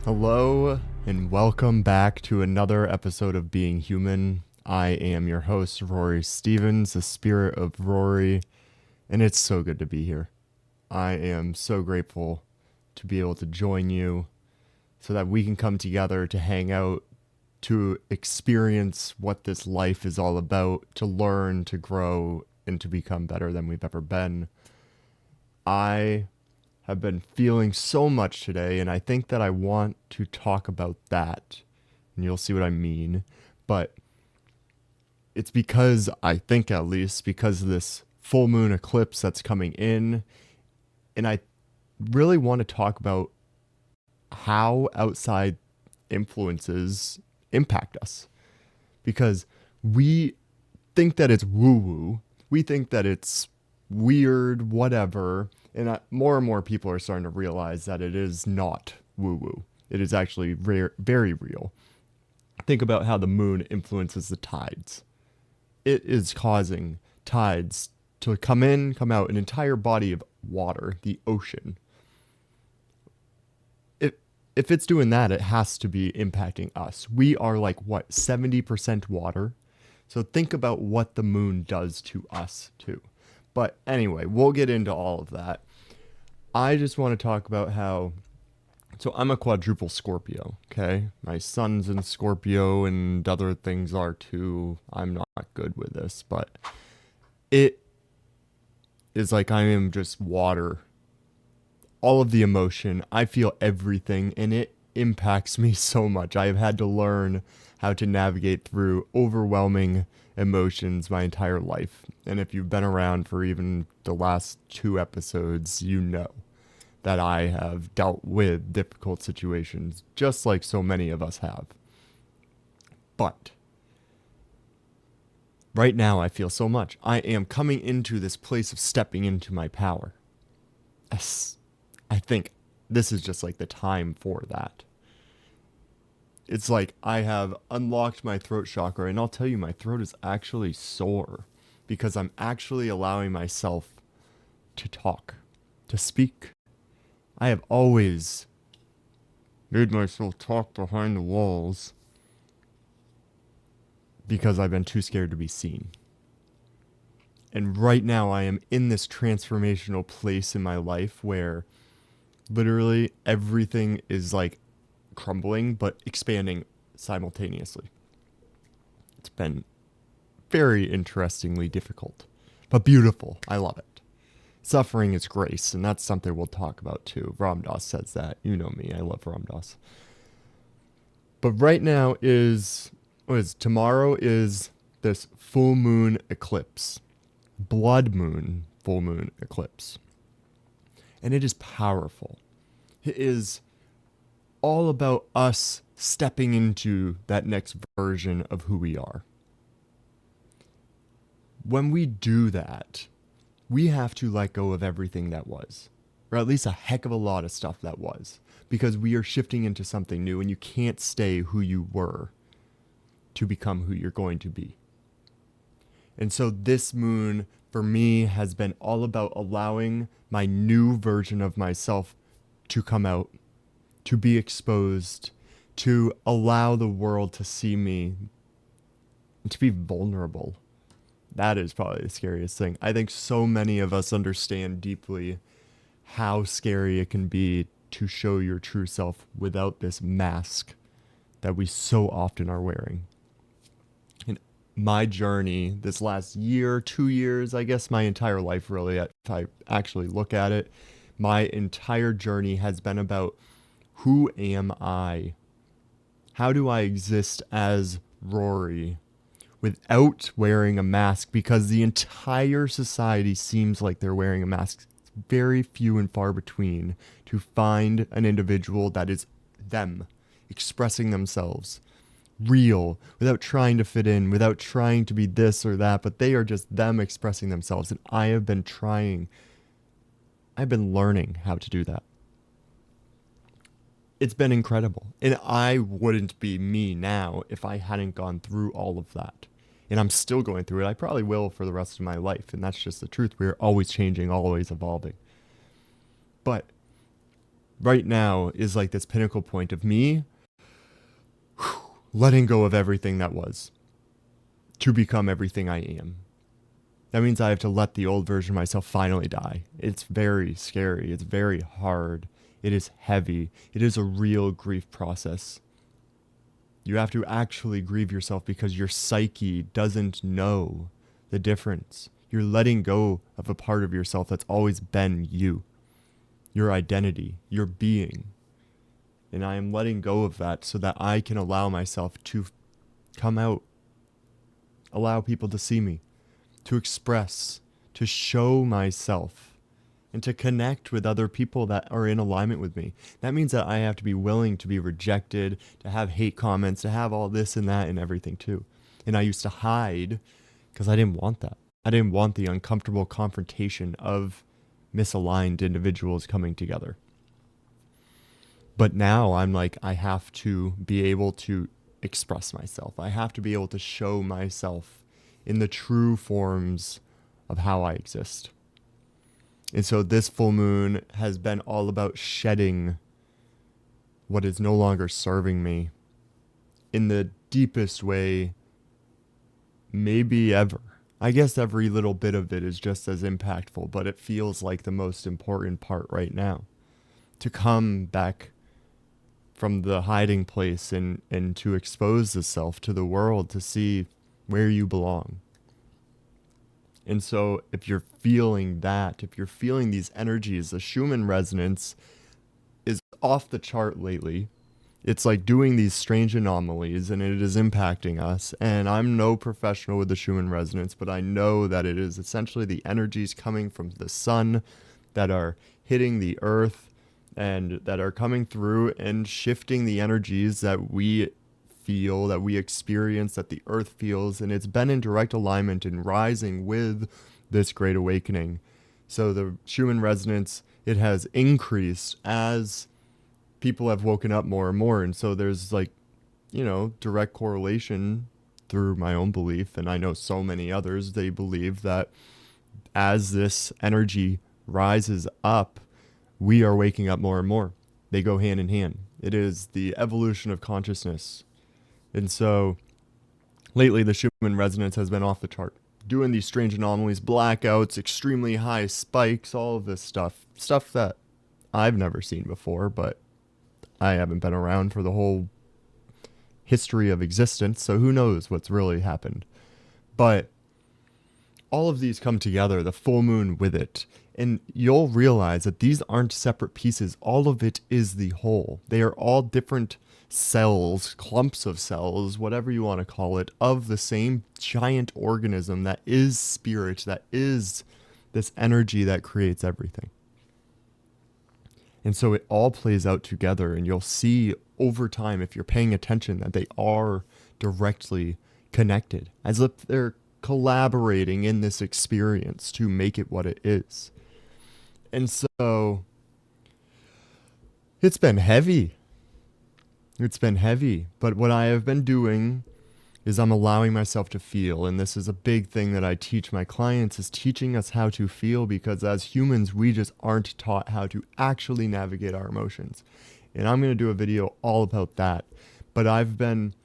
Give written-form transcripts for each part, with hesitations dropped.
Hello, and welcome back to another episode of Being Human. I am your host, Rory Stevens, the spirit of Rory, and it's so good to be here. I am so grateful to be able to join you so that we can come together to hang out, to experience what this life is all about, to learn, to grow, and to become better than we've ever been. I have been feeling so much today, and I think that I want to talk about that, and you'll see what I mean. But it's because I think, at least, because of this full moon eclipse that's coming in, and I really want to talk about how outside influences impact us. Because we think that it's woo woo, we think that it's weird, whatever. And more and more people are starting to realize that it is not woo woo. It is actually very real. Think about how the moon influences the tides. It is causing tides to come in, come out, an entire body of water, the ocean. If it's doing that, it has to be impacting us. We are like, what, 70% water? So think about what the moon does to us, too. But anyway, we'll get into all of that. I just want to talk about how. So I'm a quadruple Scorpio, okay? My sun's in Scorpio and other things are too. I'm not good with this, but it is like I am just water. All of the emotion, I feel everything, and it impacts me so much. I have had to learn how to navigate through overwhelming emotions my entire life. And if you've been around for even the last 2 episodes, you know that I have dealt with difficult situations, just like so many of us have. But right now, I feel so much. I am coming into this place of stepping into my power. I think this is just like the time for that. It's like I have unlocked my throat chakra, and I'll tell you, my throat is actually sore because I'm actually allowing myself to talk, to speak. I have always made myself talk behind the walls because I've been too scared to be seen. And right now I am in this transformational place in my life where literally everything is like crumbling but expanding simultaneously. It's been very interestingly difficult, but beautiful. I love it. Suffering is grace, and that's something we'll talk about too. Ram Dass says that. You know me, I love Ram Dass. But right now tomorrow is this full moon eclipse, blood moon, full moon eclipse. And it is powerful. It is all about us stepping into that next version of who we are. When we do that, we have to let go of everything that was, or at least a heck of a lot of stuff that was, because we are shifting into something new, and you can't stay who you were to become who you're going to be. And so this moon for me has been all about allowing my new version of myself to come out, to be exposed, to allow the world to see me, and to be vulnerable. That is probably the scariest thing. I think so many of us understand deeply how scary it can be to show your true self without this mask that we so often are wearing. And my journey this last year, 2 years, I guess my entire life really, if I actually look at it, my entire journey has been about who am I? How do I exist as Rory without wearing a mask, because the entire society seems like they're wearing a mask. It's very few and far between to find an individual that is them, expressing themselves, real, without trying to fit in, without trying to be this or that, but they are just them expressing themselves. And I've been learning how to do that. It's been incredible. And I wouldn't be me now if I hadn't gone through all of that. And I'm still going through it. I probably will for the rest of my life. And that's just the truth. We're always changing, always evolving. But right now is like this pinnacle point of me letting go of everything that was to become everything I am. That means I have to let the old version of myself finally die. It's very scary. It's very hard. It is heavy. It is a real grief process. You have to actually grieve yourself because your psyche doesn't know the difference. You're letting go of a part of yourself that's always been you, your identity, your being. And I am letting go of that so that I can allow myself to come out, allow people to see me, to express, to show myself, and to connect with other people that are in alignment with me. That means that I have to be willing to be rejected, to have hate comments, to have all this and that and everything too. And I used to hide because I didn't want that. I didn't want the uncomfortable confrontation of misaligned individuals coming together. But now I'm like, I have to be able to express myself. I have to be able to show myself in the true forms of how I exist. And so this full moon has been all about shedding what is no longer serving me in the deepest way, maybe ever. I guess every little bit of it is just as impactful, but it feels like the most important part right now. To come back from the hiding place and to expose the self to the world to see where you belong. And so if you're feeling that, if you're feeling these energies, the Schumann resonance is off the chart lately. It's like doing these strange anomalies and it is impacting us. And I'm no professional with the Schumann resonance, but I know that it is essentially the energies coming from the sun that are hitting the earth and that are coming through and shifting the energies that we feel, that we experience, that the earth feels. And it's been in direct alignment and rising with this great awakening. So the Schumann resonance, it has increased as people have woken up more and more. And so there's like, direct correlation through my own belief. And I know so many others, they believe that as this energy rises up, we are waking up more and more. They go hand in hand. It is the evolution of consciousness. And so lately the Schumann resonance has been off the chart. Doing these strange anomalies, blackouts, extremely high spikes, all of this stuff. Stuff that I've never seen before, but I haven't been around for the whole history of existence, so who knows what's really happened. But all of these come together, the full moon with it, and you'll realize that these aren't separate pieces. All of it is the whole. They are all different cells, clumps of cells, whatever you want to call it, of the same giant organism that is spirit, that is this energy that creates everything. And so it all plays out together, and you'll see over time, if you're paying attention, that they are directly connected, as if they're collaborating in this experience to make it what it is. And so it's been heavy. It's been heavy. But what I have been doing is I'm allowing myself to feel. And this is a big thing that I teach my clients, is teaching us how to feel, because as humans, we just aren't taught how to actually navigate our emotions. And I'm going to do a video all about that. But I've been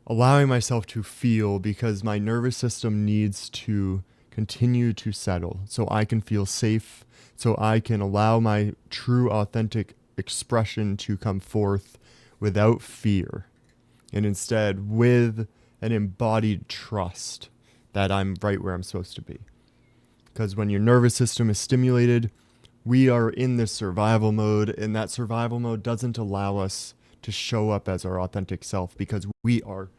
allowing myself to feel because my nervous system needs to continue to settle so I can feel safe, so I can allow my true, authentic expression to come forth without fear, and instead with an embodied trust that I'm right where I'm supposed to be. Because when your nervous system is stimulated, we are in this survival mode, and that survival mode doesn't allow us to show up as our authentic self, because we are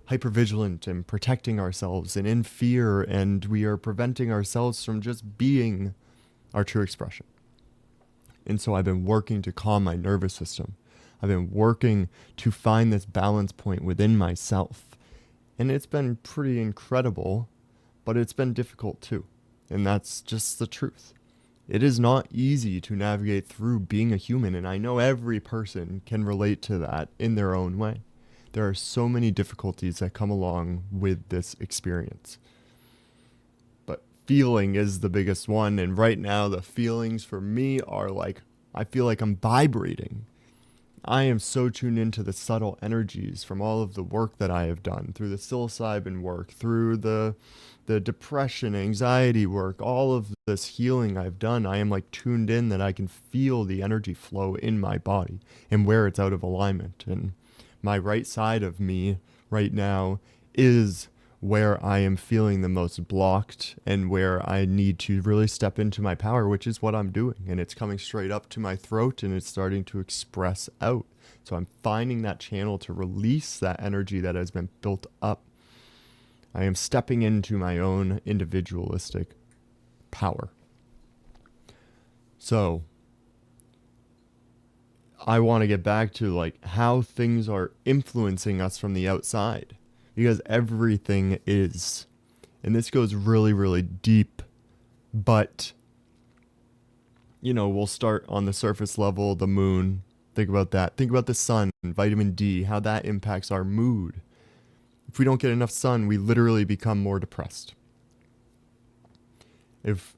hypervigilant and protecting ourselves and in fear, and we are preventing ourselves from just being our true expression. And so I've been working to calm my nervous system. I've been working to find this balance point within myself. And it's been pretty incredible, but it's been difficult too. And that's just the truth. It is not easy to navigate through being a human, and I know every person can relate to that in their own way. There are so many difficulties that come along with this experience. But feeling is the biggest one, and right now the feelings for me are like I feel like I'm vibrating. I am so tuned into the subtle energies from all of the work that I have done, through the psilocybin work, through the depression, anxiety work, all of this healing I've done. I am like tuned in that I can feel the energy flow in my body and where it's out of alignment. And my right side of me right now is where I am feeling the most blocked and where I need to really step into my power, which is what I'm doing. And it's coming straight up to my throat and it's starting to express out. So I'm finding that channel to release that energy that has been built up. I am stepping into my own individualistic power. So I want to get back to like how things are influencing us from the outside, because everything is. And this goes really, really deep, but we'll start on the surface level, the moon. Think about that. Think about the sun, vitamin D, how that impacts our mood. If we don't get enough sun, we literally become more depressed. If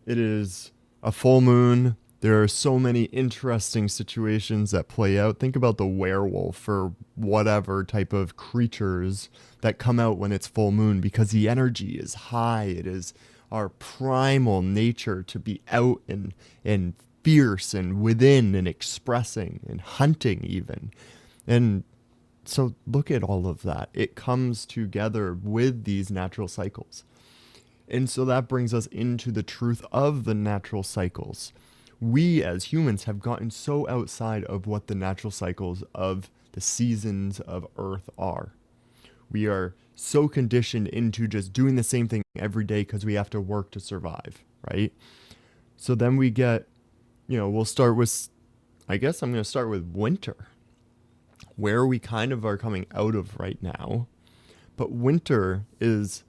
it is a full moon, there are so many interesting situations that play out. Think about the werewolf or whatever type of creatures that come out when it's full moon, because the energy is high. It is our primal nature to be out and fierce and within and expressing and hunting even. And so look at all of that. It comes together with these natural cycles. And so that brings us into the truth of the natural cycles. We as humans have gotten so outside of what the natural cycles of the seasons of Earth are. We are so conditioned into just doing the same thing every day because we have to work to survive, right? So then we get, we'll start with, I guess I'm going to start with winter, where we kind of are coming out of right now. But winter is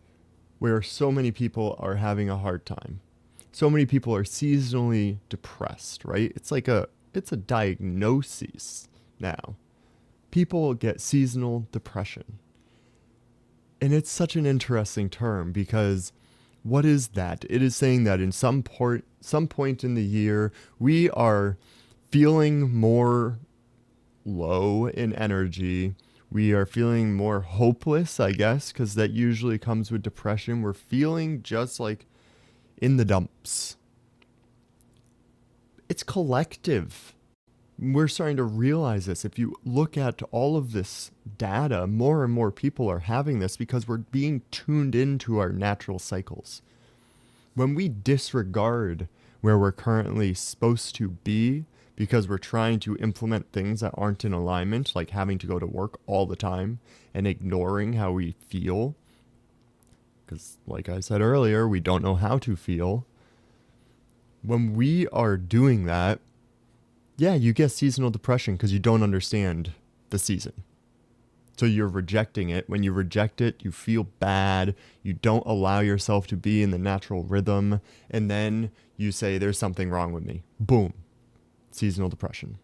where so many people are having a hard time. So many people are seasonally depressed, right? It's a diagnosis now. People get seasonal depression. And it's such an interesting term, because what is that? It is saying that in some point in the year, we are feeling more low in energy. We are feeling more hopeless, I guess, because that usually comes with depression. We're feeling just like in the dumps. It's collective. We're starting to realize this. If you look at all of this data, more and more people are having this because we're being tuned into our natural cycles. When we disregard where we're currently supposed to be because we're trying to implement things that aren't in alignment, like having to go to work all the time and ignoring how we feel, because like I said earlier, we don't know how to feel. When we are doing that, yeah, you get seasonal depression because you don't understand the season. So you're rejecting it. When you reject it, you feel bad. You don't allow yourself to be in the natural rhythm. And then you say, there's something wrong with me. Boom. Seasonal depression.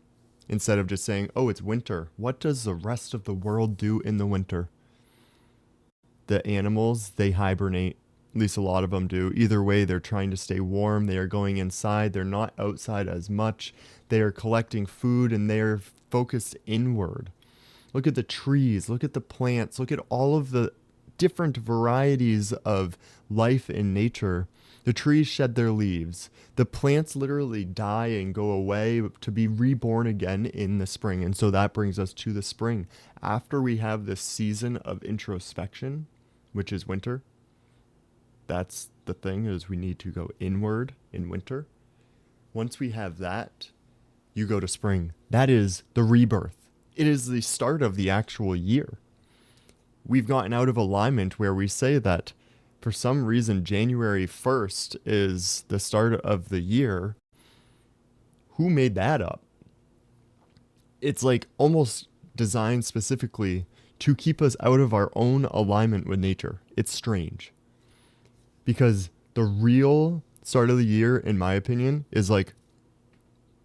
Instead of just saying, oh, it's winter. What does the rest of the world do in the winter? The animals, they hibernate. At least a lot of them do. Either way, they're trying to stay warm. They are going inside. They're not outside as much. They are collecting food and they're focused inward. Look at the trees. Look at the plants. Look at all of the different varieties of life in nature. The trees shed their leaves. The plants literally die and go away to be reborn again in the spring. And so that brings us to the spring. After we have this season of introspection, which is winter, that's the thing, is we need to go inward in winter. Once we have that, you go to spring. That is the rebirth. It is the start of the actual year. We've gotten out of alignment where we say that for some reason January 1st is the start of the year. Who made that up? It's like almost designed specifically to keep us out of our own alignment with nature. It's strange. Because the real start of the year, in my opinion, is like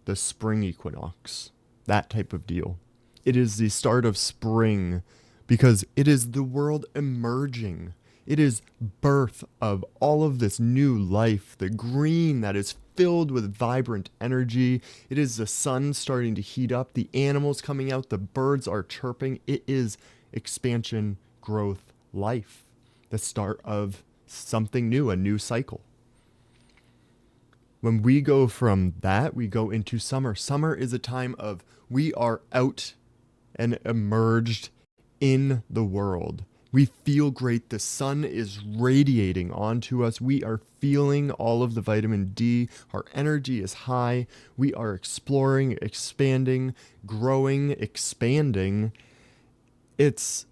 the spring equinox. That type of deal. It is the start of spring because it is the world emerging. It is birth of all of this new life, the green that is filled with vibrant energy. It is the sun starting to heat up, the animals coming out, the birds are chirping. It is expansion, growth, life, the start of something new, a new cycle. When we go from that, we go into summer. Summer is a time of we are out and emerged in the world. We feel great. The sun is radiating onto us. We are feeling all of the vitamin D. Our energy is high. We are exploring, expanding, growing, expanding. It's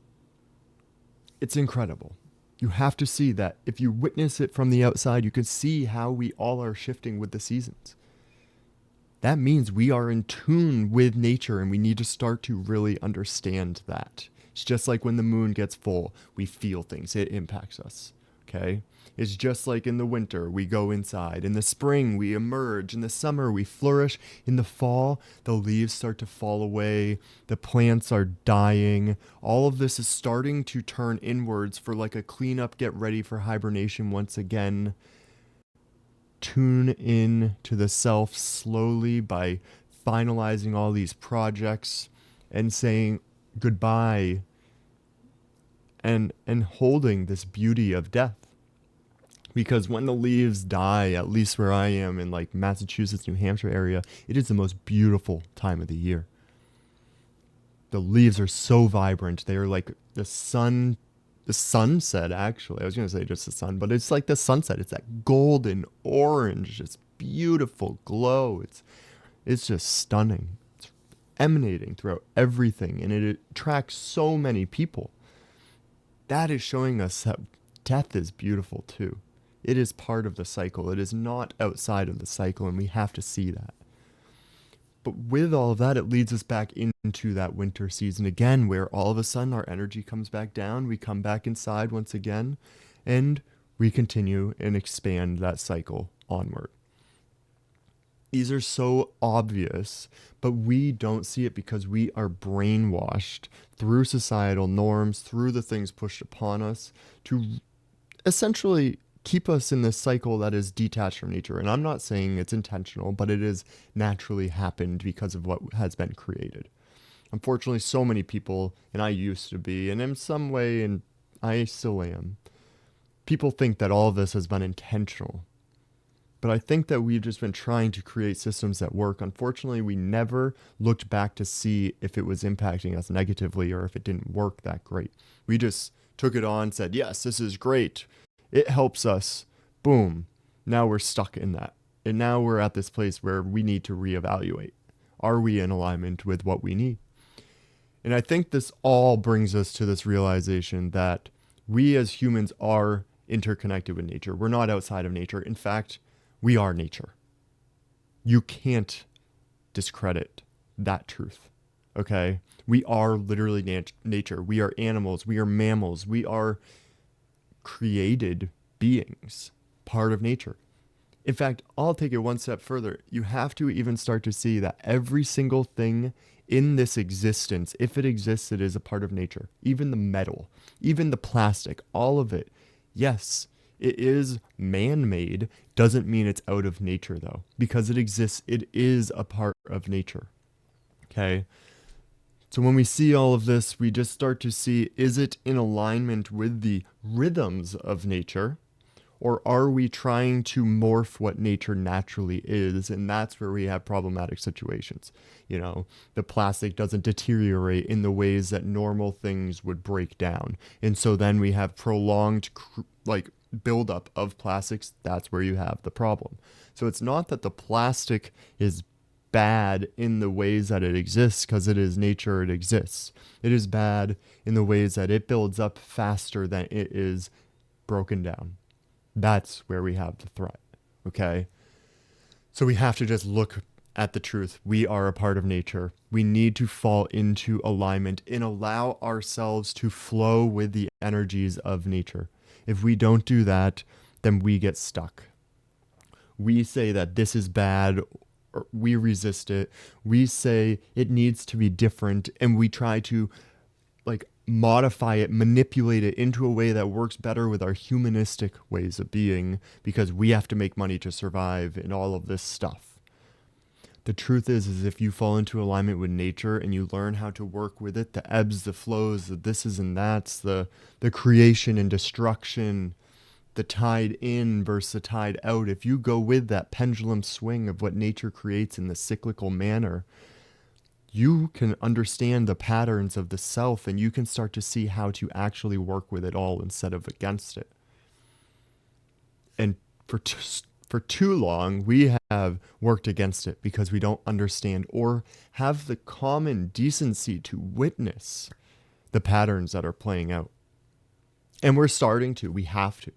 incredible. You have to see that. If you witness it from the outside, you can see how we all are shifting with the seasons. That means we are in tune with nature, and we need to start to really understand that. It's just like when the moon gets full, we feel things, it impacts us. Okay? It's just like in the winter, we go inside. In the spring, we emerge. In the summer, we flourish. In the fall, the leaves start to fall away. The plants are dying. All of this is starting to turn inwards for like a cleanup, get ready for hibernation once again. Tune in to the self slowly by finalizing all these projects and saying goodbye and holding this beauty of death. Because when the leaves die, at least where I am in like Massachusetts, New Hampshire area, it is the most beautiful time of the year. The leaves are so vibrant. They are like the sunset, actually. I was going to say just the sun, but it's like the sunset. It's that golden orange, just beautiful glow. It's just stunning. It's emanating throughout everything, and it attracts so many people. That is showing us that death is beautiful too. It is part of the cycle. It is not outside of the cycle, and we have to see that. But with all of that, it leads us back into that winter season again, where all of a sudden our energy comes back down. We come back inside once again, and we continue and expand that cycle onward. These are so obvious, but we don't see it because we are brainwashed through societal norms, through the things pushed upon us to essentially keep us in this cycle that is detached from nature. And I'm not saying it's intentional, but it has naturally happened because of what has been created. Unfortunately, so many people, and I used to be, and in some way, and I still am, people think that all of this has been intentional. But I think that we've just been trying to create systems that work. Unfortunately, we never looked back to see if it was impacting us negatively or if it didn't work that great. We just took it on, said, yes, this is great. It helps us. Boom. Now we're stuck in that. And now we're at this place where we need to reevaluate. Are we in alignment with what we need? And I think this all brings us to this realization that we as humans are interconnected with nature. We're not outside of nature. In fact, we are nature. You can't discredit that truth. Okay? We are literally nature. We are animals. We are mammals. We are created beings, part of nature. In fact, I'll take it one step further. You have to even start to see that every single thing in this existence, if it exists, it is a part of nature. Even the metal, even the plastic, all of it. Yes, it is man-made, doesn't mean it's out of nature though. Because it exists, it is a part of nature. Okay? So when we see all of this, we just start to see, is it in alignment with the rhythms of nature? Or are we trying to morph what nature naturally is? And that's where we have problematic situations. You know, the plastic doesn't deteriorate in the ways that normal things would break down. And so then we have prolonged buildup of plastics. That's where you have the problem. So it's not that the plastic is bad in the ways that it exists because it is nature, it exists. It is bad in the ways that it builds up faster than it is broken down. That's where we have the threat. Okay? So we have to just look at the truth. We are a part of nature. We need to fall into alignment and allow ourselves to flow with the energies of nature. If we don't do that, then we get stuck. We say that this is bad, or we resist it. We say it needs to be different, and we try to modify it, manipulate it into a way that works better with our humanistic ways of being because we have to make money to survive and all of this stuff. The truth is if you fall into alignment with nature and you learn how to work with it, the ebbs, the flows, the thises and that's, the creation and destruction, the tide in versus the tide out, if you go with that pendulum swing of what nature creates in the cyclical manner, you can understand the patterns of the self and you can start to see how to actually work with it all instead of against it. And for too long, we have worked against it because we don't understand or have the common decency to witness the patterns that are playing out. And we're starting to, we have to.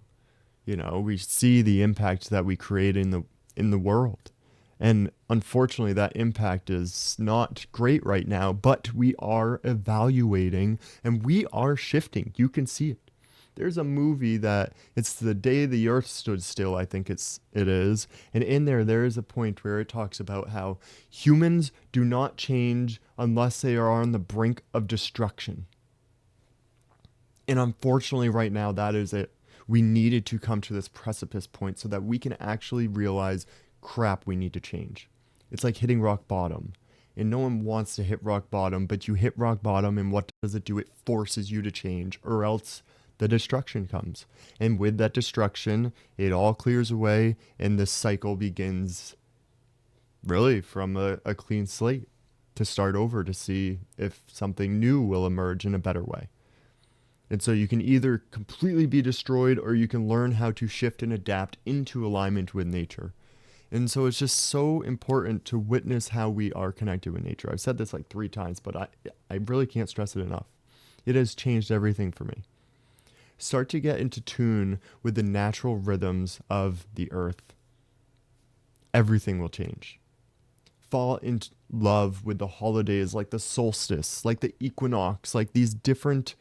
We see the impact that we create in the world. And unfortunately, that impact is not great right now, but we are evaluating and we are shifting. You can see it. There's a movie that it's The Day the Earth Stood Still, I think it is. And in there is a point where it talks about how humans do not change unless they are on the brink of destruction. And unfortunately, right now, that is it. We needed to come to this precipice point so that we can actually realize, crap, we need to change. It's like hitting rock bottom. And no one wants to hit rock bottom, but you hit rock bottom, and what does it do? It forces you to change, or else the destruction comes. And with that destruction, it all clears away, and this cycle begins really from a clean slate to start over to see if something new will emerge in a better way. And so you can either completely be destroyed or you can learn how to shift and adapt into alignment with nature. And so it's just so important to witness how we are connected with nature. I've said this like 3 times, but I really can't stress it enough. It has changed everything for me. Start to get into tune with the natural rhythms of the earth. Everything will change. Fall in love with the holidays like the solstice, like the equinox, like these different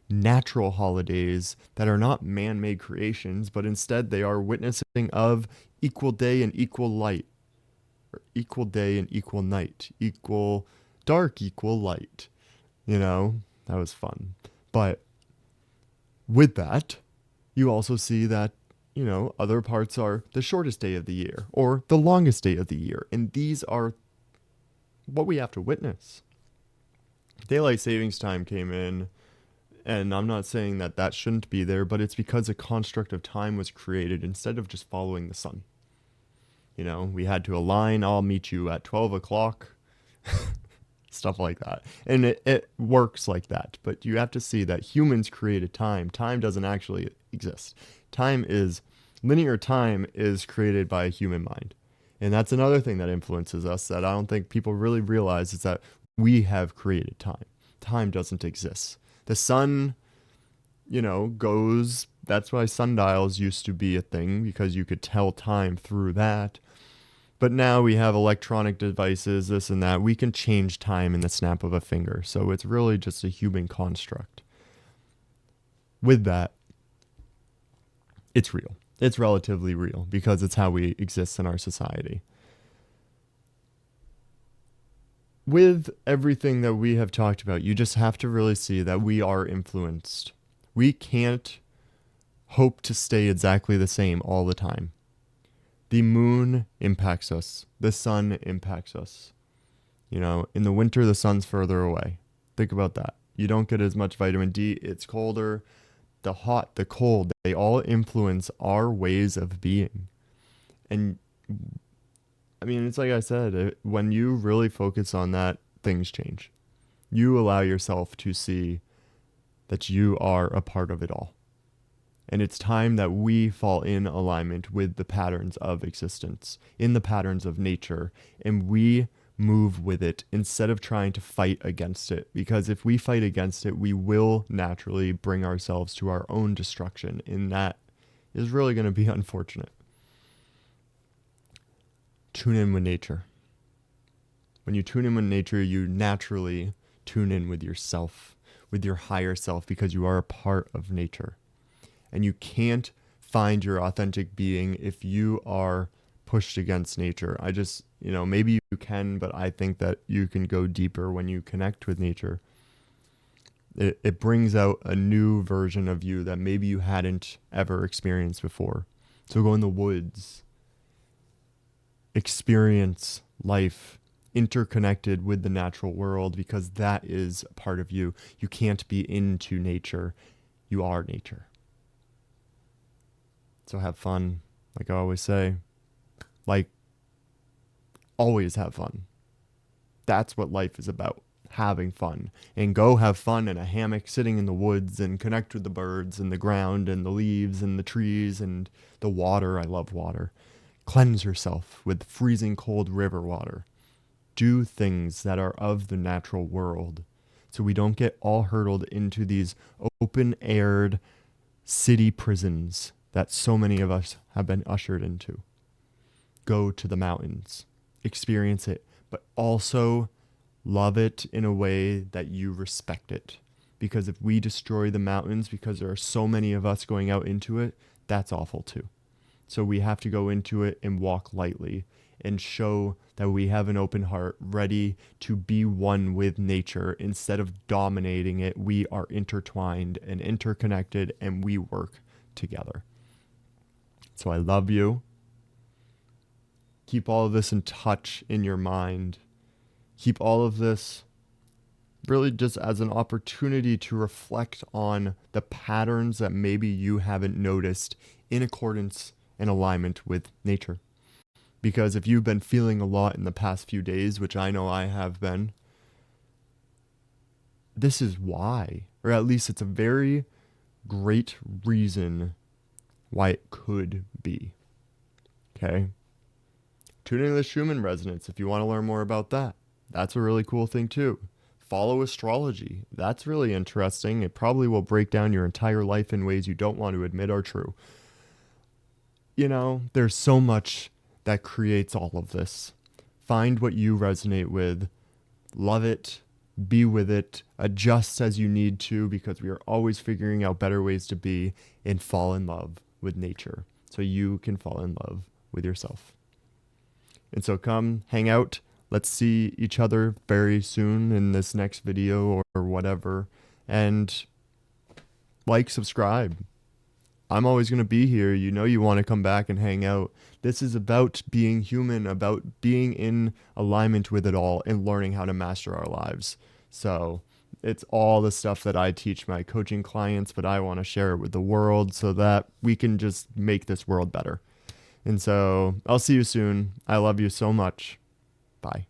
natural holidays that are not man-made creations, but instead they are witnessing of equal day and equal light, or equal day and equal night, equal dark, equal light. That was fun. But with that, you also see that, other parts are the shortest day of the year or the longest day of the year. And these are what we have to witness. Daylight savings time came in, and I'm not saying that that shouldn't be there, but it's because a construct of time was created instead of just following the sun. We had to align, I'll meet you at 12 o'clock, stuff like that. And it works like that. But you have to see that humans created time. Time doesn't actually exist. Linear time is created by a human mind. And that's another thing that influences us that I don't think people really realize is that we have created time. Time doesn't exist. The sun, goes, that's why sundials used to be a thing because you could tell time through that. But now we have electronic devices, this and that. We can change time in the snap of a finger. So it's really just a human construct. With that, it's real. It's relatively real because it's how we exist in our society. With everything that we have talked about, you just have to really see that we are influenced. We can't hope to stay exactly the same all the time. The moon impacts us. The sun impacts us. In the winter, the sun's further away. Think about that. You don't get as much vitamin D. It's colder. The hot, the cold, they all influence our ways of being. And it's like I said, when you really focus on that, things change. You allow yourself to see that you are a part of it all. And it's time that we fall in alignment with the patterns of existence, in the patterns of nature, and we move with it instead of trying to fight against it. Because if we fight against it, we will naturally bring ourselves to our own destruction, and that is really going to be unfortunate. Tune in with nature. When you tune in with nature, you naturally tune in with yourself, with your higher self, because you are a part of nature. And you can't find your authentic being if you are pushed against nature. Maybe you can, but I think that you can go deeper when you connect with nature. It brings out a new version of you that maybe you hadn't ever experienced before. So go in the woods, experience life interconnected with the natural world, because that is a part of you. You can't be into nature. You are nature. So have fun. Like I always say, like, always have fun. That's what life is about. Having fun. And go have fun in a hammock sitting in the woods and connect with the birds and the ground and the leaves and the trees and the water. I love water. Cleanse yourself with freezing cold river water. Do things that are of the natural world so we don't get all hurtled into these open aired city prisons that so many of us have been ushered into. Go to the mountains, experience it, but also love it in a way that you respect it. Because if we destroy the mountains because there are so many of us going out into it, that's awful too. So we have to go into it and walk lightly and show that we have an open heart, ready to be one with nature. Instead of dominating it, we are intertwined and interconnected, and we work together. So I love you. Keep all of this in touch in your mind. Keep all of this really just as an opportunity to reflect on the patterns that maybe you haven't noticed in accordance and alignment with nature. Because if you've been feeling a lot in the past few days, which I know I have been, this is why. Or at least it's a very great reason why it could be. Okay? Tune into the Schumann resonance if you want to learn more about that. That's a really cool thing too. Follow astrology. That's really interesting. It probably will break down your entire life in ways you don't want to admit are true. You know, there's so much that creates all of this. Find what you resonate with, love it, be with it, adjust as you need to, because we are always figuring out better ways to be, and fall in love with nature so you can fall in love with yourself. And so come hang out. Let's see each other very soon in this next video or whatever. And like, subscribe. I'm always going to be here. You know you want to come back and hang out. This is about being human, about being in alignment with it all and learning how to master our lives. So it's all the stuff that I teach my coaching clients, but I want to share it with the world so that we can just make this world better. And so I'll see you soon. I love you so much. Bye.